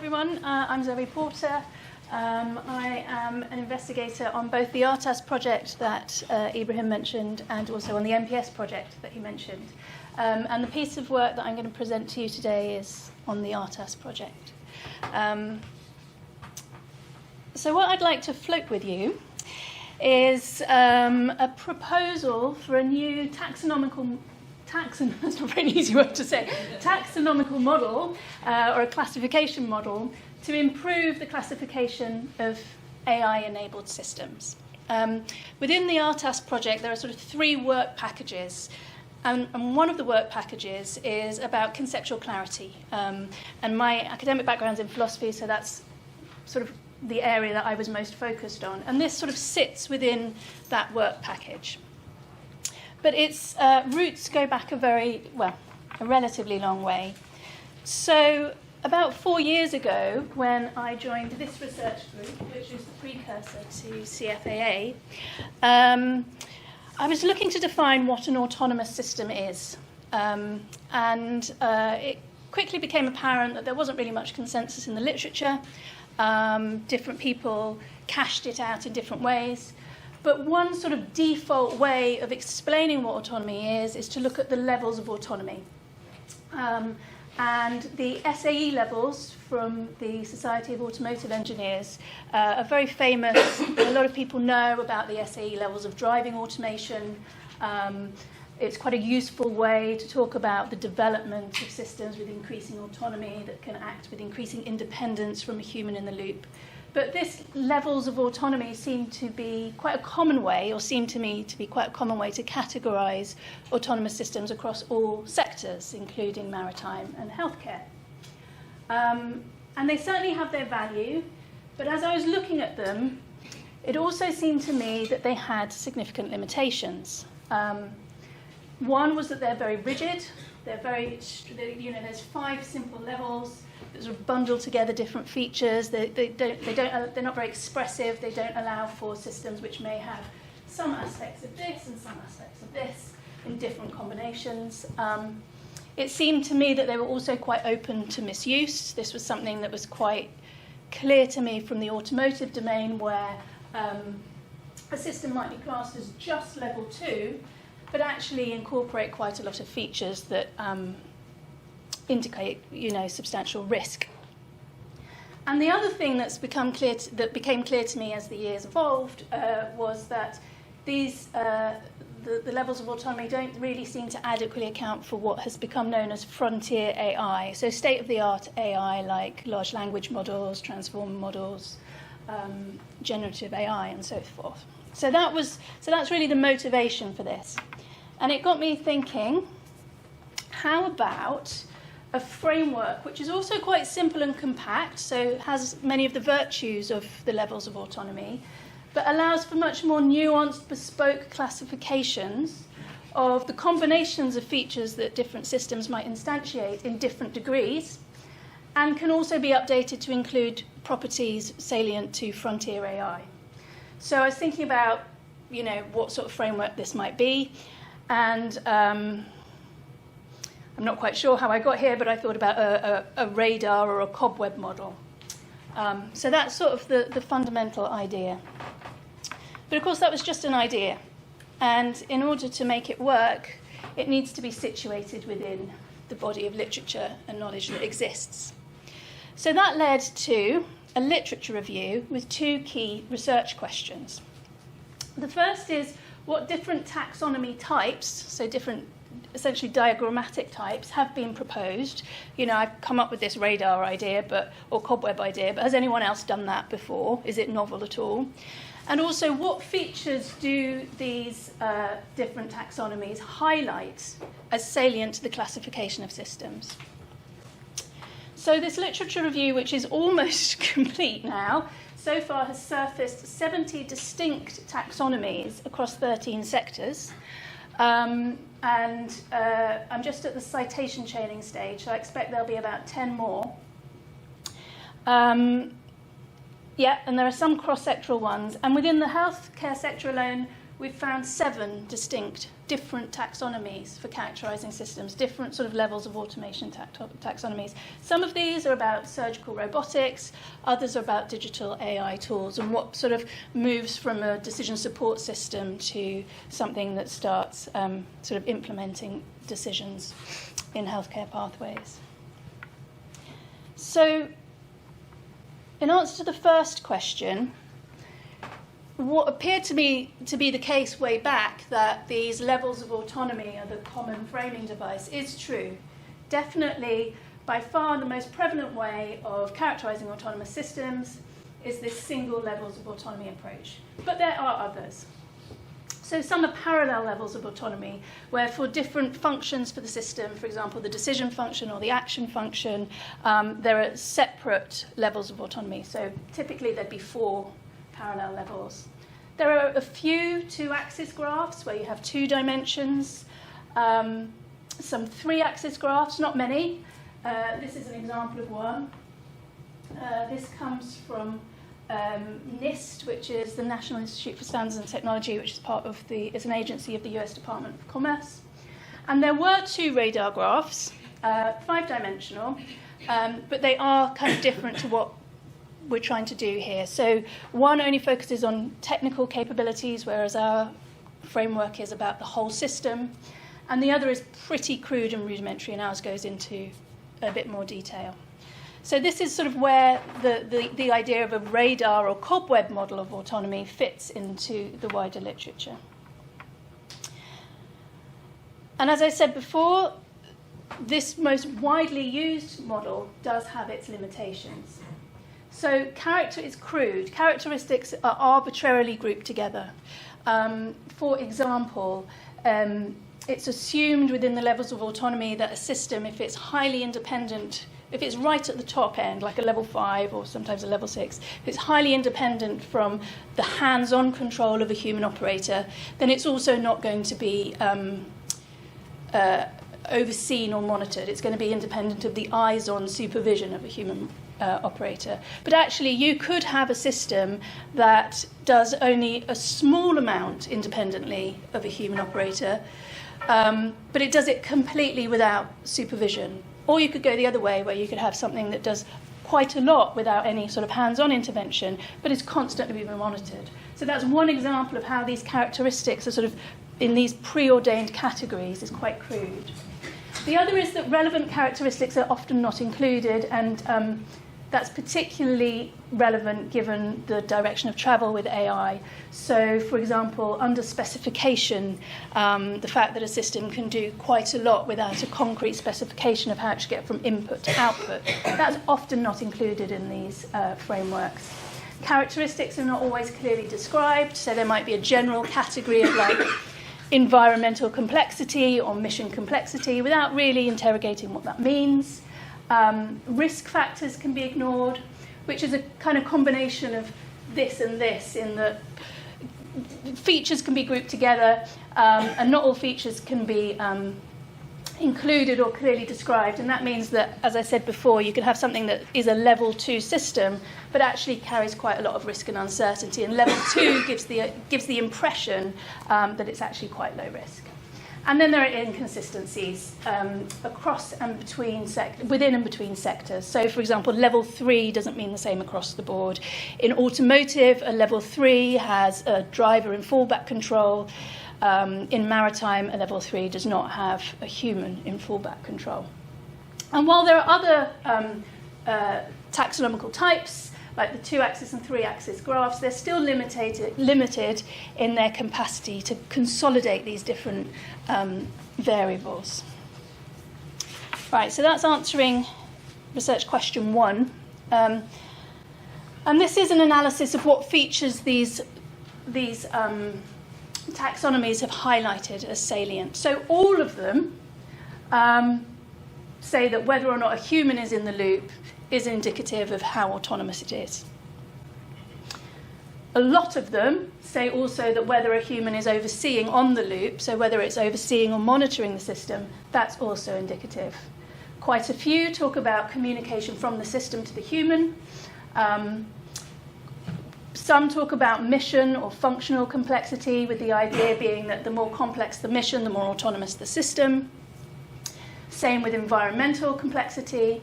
everyone. I'm Zoe Porter. I am an investigator on both the ARTAS project that Ibrahim mentioned and also on the NPS project that he mentioned. And the piece of work that I'm going to present to you today is on the ARTAS project. So what I'd like to float with you is a proposal for a new taxonomical that's not a very easy word to say, taxonomical model or a classification model to improve the classification of AI-enabled systems. Within the ARTAS project, there are sort of 3 work packages, and one of the work packages is about conceptual clarity. And my academic background is in philosophy, so that's sort of the area that I was most focused on. And this sort of sits within that work package. But its roots go back a relatively long way. So about 4 years ago, when I joined this research group, which was the precursor to CFAA, I was looking to define what an autonomous system is. It quickly became apparent that there wasn't really much consensus in the literature. Different people cashed it out in different ways. But one sort of default way of explaining what autonomy is to look at the levels of autonomy. And the SAE levels from the Society of Automotive Engineers are very famous. A lot of people know about the SAE levels of driving automation. It's quite a useful way to talk about the development of systems with increasing autonomy that can act with increasing independence from a human in the loop. But this levels of autonomy seem to be quite a common way, or seem to me to be quite a common way to categorise autonomous systems across all sectors, including maritime and healthcare. And they certainly have their value, but as I was looking at them, it also seemed to me that they had significant limitations. One was that they're very rigid. There's 5 simple levels that sort of bundle together different features. They're not very expressive. They don't allow for systems which may have some aspects of this and some aspects of this in different combinations. It seemed to me that they were also quite open to misuse. This was something that was quite clear to me from the automotive domain, where a system might be classed as just level 2, but actually incorporate quite a lot of features that indicate, substantial risk. And the other thing became clear to me as the years evolved was that these the levels of autonomy don't really seem to adequately account for what has become known as frontier AI. So state-of-the-art AI like large language models, transformer models, generative AI, and so forth. So that's really the motivation for this. And it got me thinking, how about a framework which is also quite simple and compact, so has many of the virtues of the levels of autonomy, but allows for much more nuanced, bespoke classifications of the combinations of features that different systems might instantiate in different degrees, and can also be updated to include properties salient to frontier AI. So I was thinking about, what sort of framework this might be, and I'm not quite sure how I got here, but I thought about a radar or a cobweb model. So that's sort of the fundamental idea. But of course, that was just an idea. And in order to make it work, it needs to be situated within the body of literature and knowledge that exists. So that led to a literature review with 2 key research questions. The first is what different taxonomy types, so different essentially diagrammatic types, have been proposed. I've come up with this radar idea or cobweb idea, but has anyone else done that before? Is it novel at all? And also, what features do these different taxonomies highlight as salient to the classification of systems? So this literature review, which is almost complete now, so far has surfaced 70 distinct taxonomies across 13 sectors. And I'm just at the citation chaining stage, so I expect there'll be about 10 more. And there are some cross-sectoral ones. And within the healthcare sector alone, we've found 7 distinct, different taxonomies for characterising systems, different sort of levels of automation taxonomies. Some of these are about surgical robotics, others are about digital AI tools, and what sort of moves from a decision support system to something that starts sort of implementing decisions in healthcare pathways. So, in answer to the first question, what appeared to me to be the case way back, that these levels of autonomy are the common framing device, is true. Definitely, by far the most prevalent way of characterising autonomous systems is this single levels of autonomy approach. But there are others. So some are parallel levels of autonomy, where for different functions for the system, for example, the decision function or the action function, there are separate levels of autonomy. So typically there'd be 4 parallel levels. There are a few 2-axis graphs where you have 2 dimensions, some 3-axis graphs, not many. This is an example of one. This comes from NIST, which is the National Institute for Standards and Technology, which is an agency of the US Department of Commerce. And there were 2 radar graphs, 5-dimensional, but they are kind of different to what we're trying to do here. So one only focuses on technical capabilities, whereas our framework is about the whole system. And the other is pretty crude and rudimentary, and ours goes into a bit more detail. So this is sort of where the idea of a radar or cobweb model of autonomy fits into the wider literature. And as I said before, this most widely used model does have its limitations. So it's crude. Characteristics are arbitrarily grouped together. For example, it's assumed within the levels of autonomy that a system, if it's highly independent, if it's right at the top end, like a level 5 or sometimes a level 6, if it's highly independent from the hands-on control of a human operator, then it's also not going to be overseen or monitored. It's going to be independent of the eyes-on supervision of a human operator. But actually, you could have a system that does only a small amount independently of a human operator, but it does it completely without supervision. Or you could go the other way, where you could have something that does quite a lot without any sort of hands-on intervention, but is constantly being monitored. So that's one example of how these characteristics are sort of in these preordained categories is quite crude. The other is that relevant characteristics are often not included, and that's particularly relevant given the direction of travel with AI. So, for example, under specification, the fact that a system can do quite a lot without a concrete specification of how it should get from input to output, that's often not included in these frameworks. Characteristics are not always clearly described, so there might be a general category of like environmental complexity or mission complexity without really interrogating what that means. Risk factors can be ignored, which is a kind of combination of this and this, in that features can be grouped together, and not all features can be included or clearly described. And that means that, as I said before, you can have something that is a level 2 system, but actually carries quite a lot of risk and uncertainty. And level 2 gives the impression that it's actually quite low risk. And then there are inconsistencies across and between within and between sectors. So, for example, level 3 doesn't mean the same across the board. In automotive, a level 3 has a driver and fallback control. In maritime, a level 3 does not have a human in fallback control. And while there are other taxonomical types, like the 2-axis and 3-axis graphs, they're still limited in their capacity to consolidate these different variables. Right, so that's answering research question 1. And this is an analysis of what features these taxonomies have highlighted as salient. So all of them say that whether or not a human is in the loop is indicative of how autonomous it is. A lot of them say also that whether a human is overseeing on the loop, so whether it's overseeing or monitoring the system, that's also indicative. Quite a few talk about communication from the system to the human. Some talk about mission or functional complexity, with the idea being that the more complex the mission, the more autonomous the system. Same with environmental complexity.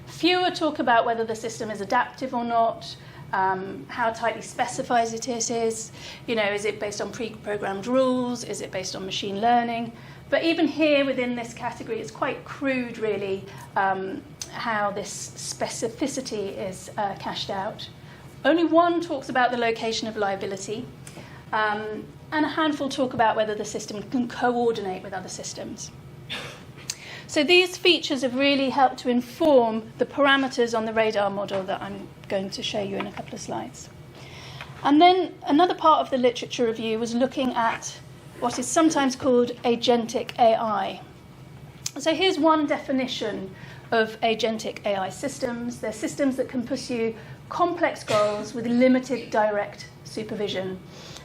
Fewer talk about whether the system is adaptive or not, how tightly specified it is. Is it based on pre-programmed rules? Is it based on machine learning? But even here within this category, it's quite crude, really, how this specificity is cashed out. Only one talks about the location of liability, and a handful talk about whether the system can coordinate with other systems. So these features have really helped to inform the parameters on the radar model that I'm going to show you in a couple of slides. And then another part of the literature review was looking at what is sometimes called agentic AI. So here's one definition of agentic AI systems. They're systems that can pursue complex goals with limited direct supervision.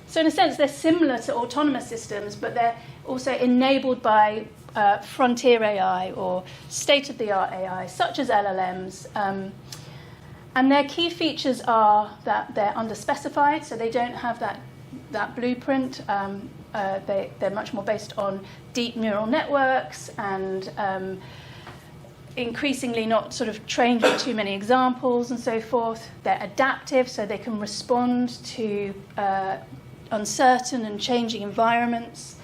So in a sense, they're similar to autonomous systems, but they're also enabled by frontier AI or state-of-the-art AI, such as LLMs. And their key features are that they're underspecified, so they don't have that blueprint. They're much more based on deep neural networks and increasingly not sort of trained with too many examples and so forth. They're adaptive, so they can respond to uncertain and changing environments.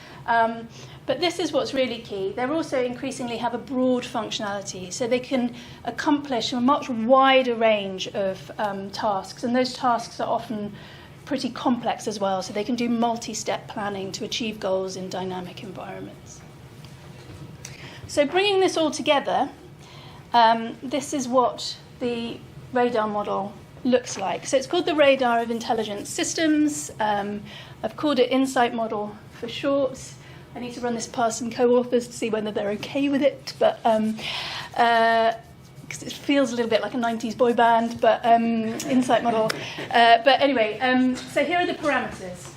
But this is what's really key. They also increasingly have a broad functionality, so they can accomplish a much wider range of tasks, and those tasks are often pretty complex as well, so they can do multi-step planning to achieve goals in dynamic environments. So bringing this all together, this is what the radar model looks like. So it's called the Radar of Intelligent Systems. I've called it Insight Model for short. I need to run this past some co-authors to see whether they're okay with it, but because it feels a little bit like a 90s boy band, but Insight Model. But anyway, so here are the parameters.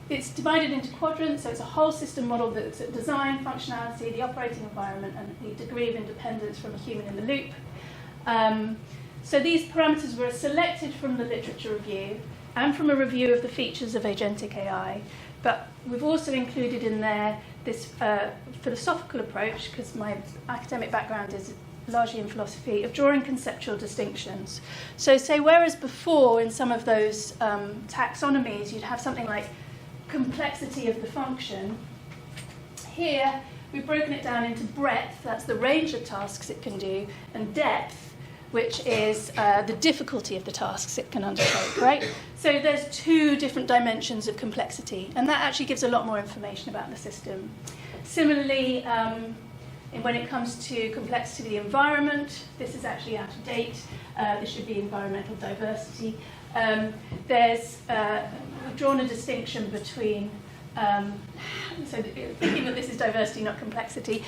It's divided into quadrants, so it's a whole system model that looks at design, functionality, the operating environment, and the degree of independence from a human in the loop. So these parameters were selected from the literature review and from a review of the features of agentic AI. But we've also included in there this philosophical approach, because my academic background is largely in philosophy, of drawing conceptual distinctions. So say whereas before in some of those taxonomies you'd have something like complexity of the function, here we've broken it down into breadth, that's the range of tasks it can do, and depth, which is the difficulty of the tasks it can undertake, right? So there's two different dimensions of complexity, and that actually gives a lot more information about the system. Similarly, when it comes to complexity of the environment, this is actually out of date. This should be environmental diversity. We've drawn a distinction between so thinking that this is diversity, not complexity,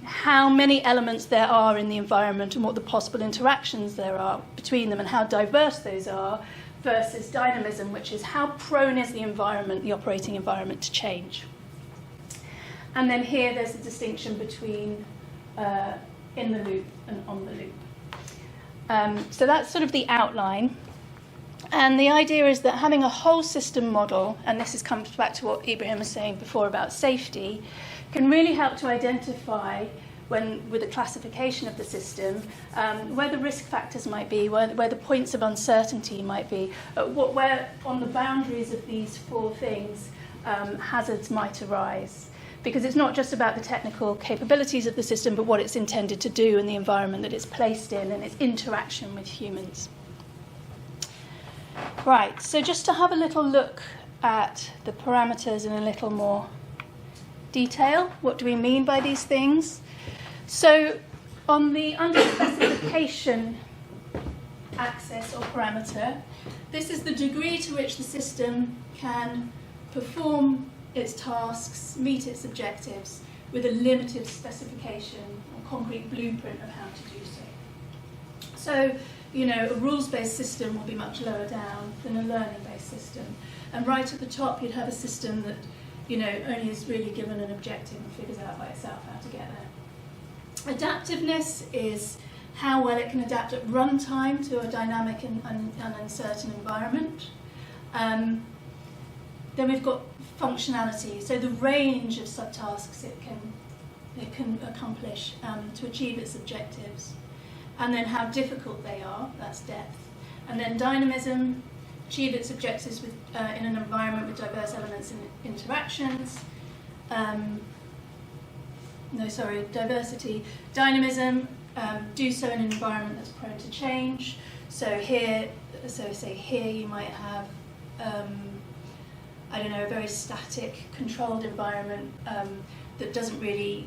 how many elements there are in the environment and what the possible interactions there are between them and how diverse those are, versus dynamism, which is how prone is the environment, the operating environment, to change. And then here there's a distinction between in the loop and on the loop. So that's sort of the outline. And the idea is that having a whole system model, and this comes back to what Ibrahim was saying before about safety, can really help to identify, with the classification of the system, where the risk factors might be, where the points of uncertainty might be, where on the boundaries of these four things hazards might arise. Because it's not just about the technical capabilities of the system, but what it's intended to do and the environment that it's placed in and its interaction with humans. Right, so just to have a little look at the parameters in a little more detail. What do we mean by these things? So on the underspecification axis or parameter, this is the degree to which the system can perform its tasks, meet its objectives, with a limited specification or concrete blueprint of how to do so. So, a rules-based system will be much lower down than a learning-based system. And right at the top, you'd have a system that, only is really given an objective and figures out by itself how to get there. Adaptiveness is how well it can adapt at runtime to a dynamic and uncertain environment. Then we've got functionality, so the range of subtasks it can accomplish to achieve its objectives, and then how difficult they are, that's depth. And then dynamism, achieve its objectives in an environment with diverse elements and interactions. Diversity. Dynamism, do so in an environment that's prone to change. So say here you might have, a very static, controlled environment that doesn't really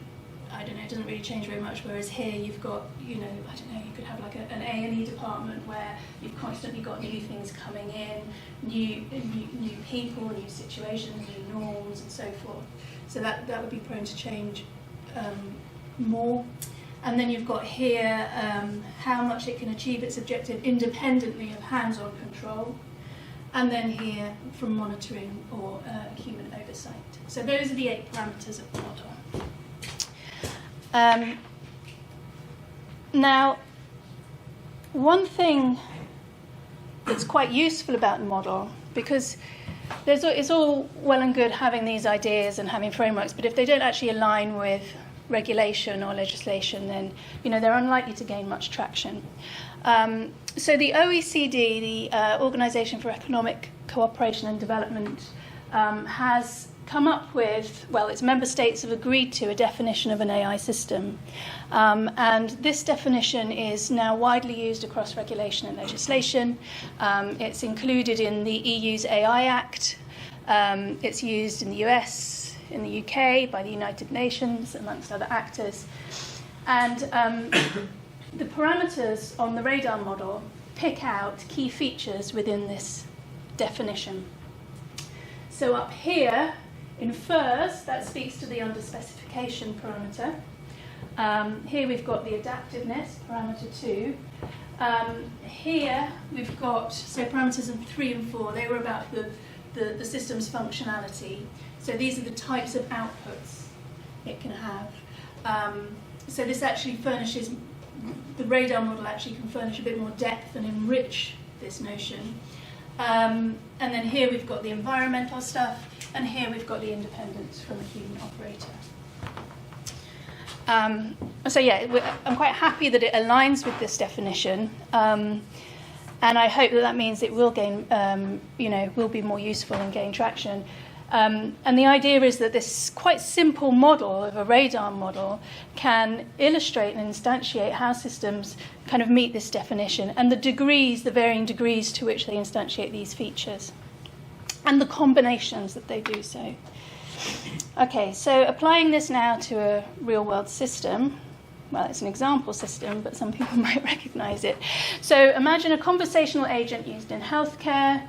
change very much. Whereas here you've got, you could have like an A&E department where you've constantly got new things coming in, new people, new situations, new norms, and so forth. So that would be prone to change more. And then you've got here how much it can achieve its objective independently of hands-on control. And then here from monitoring or human oversight. So those are the 8 parameters of the model. Now, one thing that's quite useful about the model, because it's all well and good having these ideas and having frameworks, but if they don't actually align with regulation or legislation, then they're unlikely to gain much traction. So the OECD, the Organisation for Economic Cooperation and Development, has come up with, its member states have agreed to a definition of an AI system. And this definition is now widely used across regulation and legislation. It's included in the EU's AI Act. It's used in the US, in the UK, by the United Nations, amongst other actors. And the parameters on the radar model pick out key features within this definition. So up here, infers, that speaks to the under specification parameter. Here we've got the adaptiveness, parameter 2. Here we've got, so parameters 3 and 4, they were about the system's functionality. So these are the types of outputs it can have. So this actually furnishes, the radar model actually can furnish a bit more depth and enrich this notion. And then here we've got the environmental stuff, and here we've got the independence from a human operator. I'm quite happy that it aligns with this definition, and I hope that means it will gain, will be more useful and gain traction. And the idea is that this quite simple model of a radar model can illustrate and instantiate how systems kind of meet this definition and the varying degrees to which they instantiate these features and the combinations that they do so. Okay, so applying this now to a real-world system, it's an example system, but some people might recognize it. So imagine a conversational agent used in healthcare,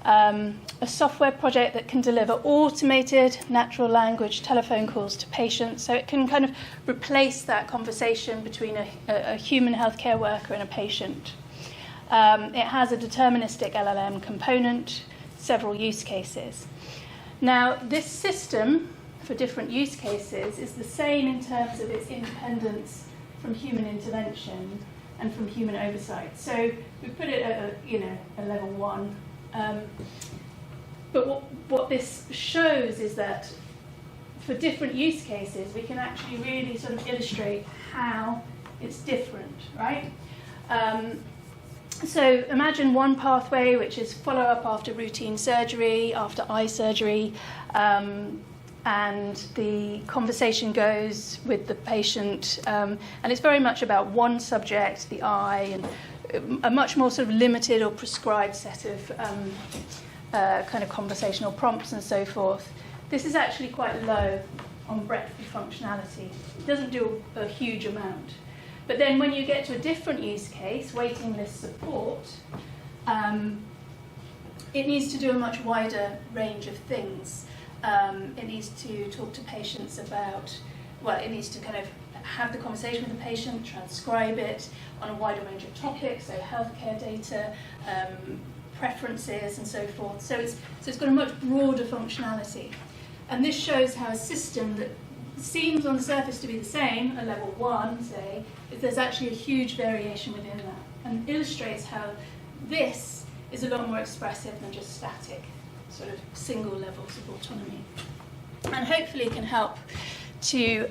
a software project that can deliver automated natural language telephone calls to patients, so it can kind of replace that conversation between a human healthcare worker and a patient. It has a deterministic LLM component, several use cases. Now, this system for different use cases is the same in terms of its independence from human intervention and from human oversight. So we put it at a level 1. But what this shows is that for different use cases, we can actually really sort of illustrate how it's different, right? So imagine one pathway, which is follow-up after routine surgery, after eye surgery, and the conversation goes with the patient, and it's very much about one subject, the eye, and a much more sort of limited or prescribed set of kind of conversational prompts and so forth. This is actually quite low on breadth of functionality. It doesn't do a huge amount. But then when you get to a different use case, waiting list support, it needs to do a much wider range of things. It needs to talk to patients about, it needs to kind of have the conversation with the patient, transcribe it on a wider range of topics, so healthcare data, preferences, and so forth. So it's got a much broader functionality. And this shows how a system that seems on the surface to be the same, a level 1, say, there's actually a huge variation within that, and illustrates how this is a lot more expressive than just static, sort of single levels of autonomy. And hopefully can help to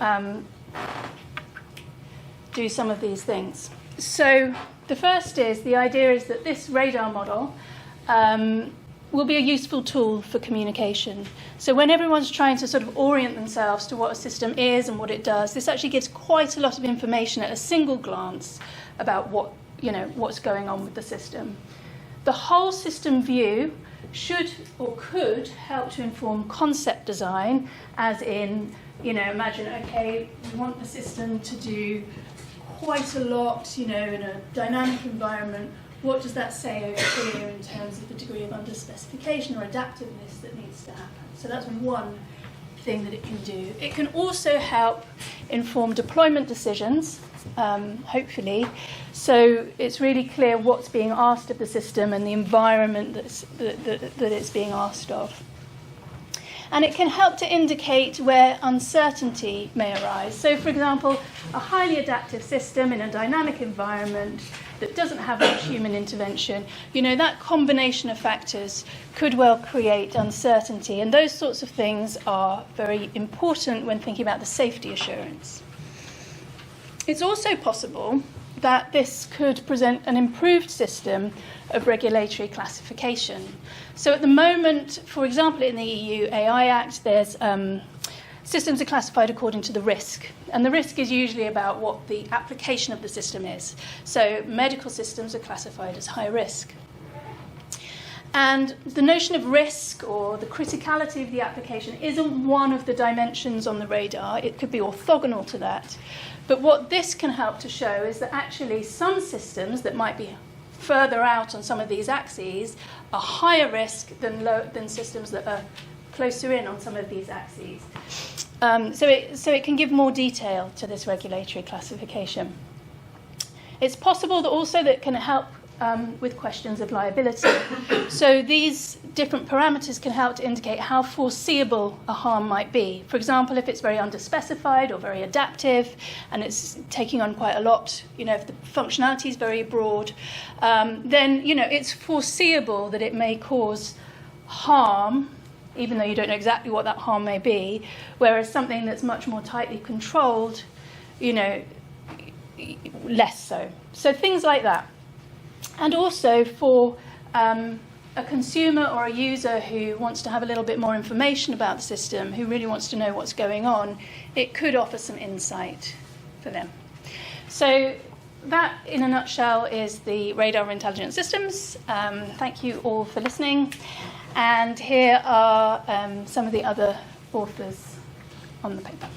do some of these things. So the first is, the idea is that this radar model will be a useful tool for communication. So when everyone's trying to sort of orient themselves to what a system is and what it does, this actually gives quite a lot of information at a single glance about what's going on with the system. The whole system view should or could help to inform concept design, as in, imagine, okay, we want the system to do quite a lot, in a dynamic environment. What does that say over here in terms of the degree of underspecification or adaptiveness that needs to happen? So that's one thing that it can do. It can also help inform deployment decisions, hopefully. So it's really clear what's being asked of the system and the environment that it's being asked of. And it can help to indicate where uncertainty may arise. So, for example, a highly adaptive system in a dynamic environment that doesn't have much human intervention, that combination of factors could well create uncertainty. And those sorts of things are very important when thinking about the safety assurance. It's also possible that this could present an improved system of regulatory classification. So at the moment, for example, in the EU AI Act, there's systems are classified according to the risk. And the risk is usually about what the application of the system is. So medical systems are classified as high risk. And the notion of risk or the criticality of the application isn't one of the dimensions on the radar. It could be orthogonal to that. But what this can help to show is that actually some systems that might be further out on some of these axes are higher risk than systems that are closer in on some of these axes. So it can give more detail to this regulatory classification. It's possible that also that can help with questions of liability. So these different parameters can help to indicate how foreseeable a harm might be. For example, if it's very underspecified or very adaptive and it's taking on quite a lot, if the functionality is very broad, then it's foreseeable that it may cause harm, even though you don't know exactly what that harm may be, whereas something that's much more tightly controlled, less so. So things like that. And also for a consumer or a user who wants to have a little bit more information about the system, who really wants to know what's going on, it could offer some insight for them. So that, in a nutshell, is the Radar of Intelligent Systems. Thank you all for listening. And here are some of the other authors on the paper.